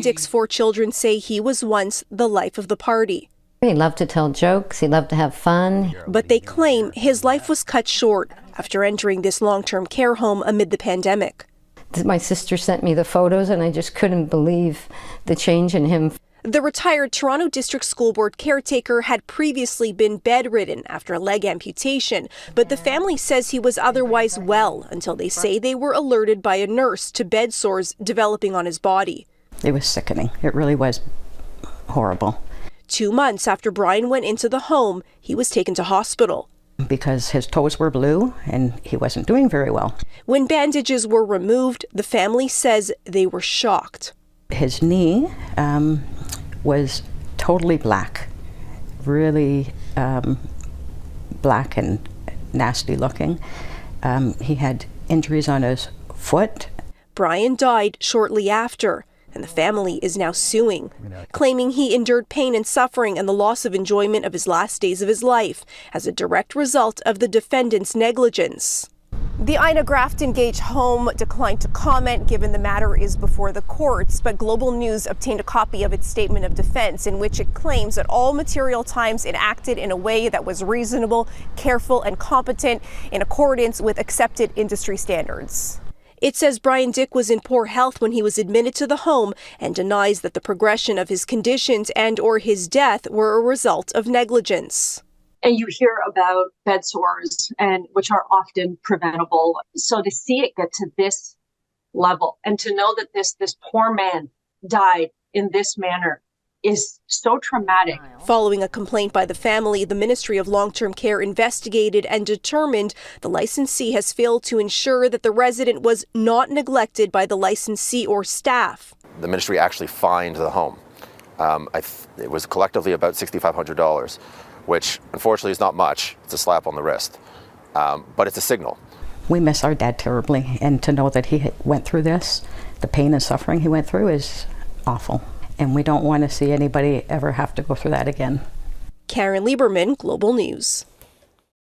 Dick's 4 children say he was once the life of the party. He loved to tell jokes, he loved to have fun. But they claim his life was cut short after entering this long-term care home amid the pandemic. My sister sent me the photos and I just couldn't believe the change in him. The retired Toronto District School Board caretaker had previously been bedridden after a leg amputation, but the family says he was otherwise well until they say they were alerted by a nurse to bed sores developing on his body. It was sickening. It really was horrible. 2 months after Bryan went into the home, he was taken to hospital. Because his toes were blue and he wasn't doing very well. When bandages were removed, the family says they were shocked. His knee was totally black, really black and nasty looking. He had injuries on his foot. Bryan died shortly after, and the family is now suing, claiming he endured pain and suffering and the loss of enjoyment of his last days of his life as a direct result of the defendant's negligence. The Ina Grafton Gage home declined to comment given the matter is before the courts, but Global News obtained a copy of its statement of defense in which it claims that all material times it acted in a way that was reasonable, careful, and competent in accordance with accepted industry standards. It says Bryan Dick was in poor health when he was admitted to the home and denies that the progression of his conditions and/or his death were a result of negligence. And you hear about bed sores, and which are often preventable. So to see it get to this level and to know that this poor man died in this manner is so traumatic. Following a complaint by the family, the Ministry of Long-Term Care investigated and determined the licensee has failed to ensure that the resident was not neglected by the licensee or staff. The ministry actually fined the home. It was collectively about $6,500, which unfortunately is not much. It's a slap on the wrist, but it's a signal. We miss our dad terribly, and to know that he went through this, the pain and suffering he went through is awful. And we don't want to see anybody ever have to go through that again. Karen Lieberman, Global News.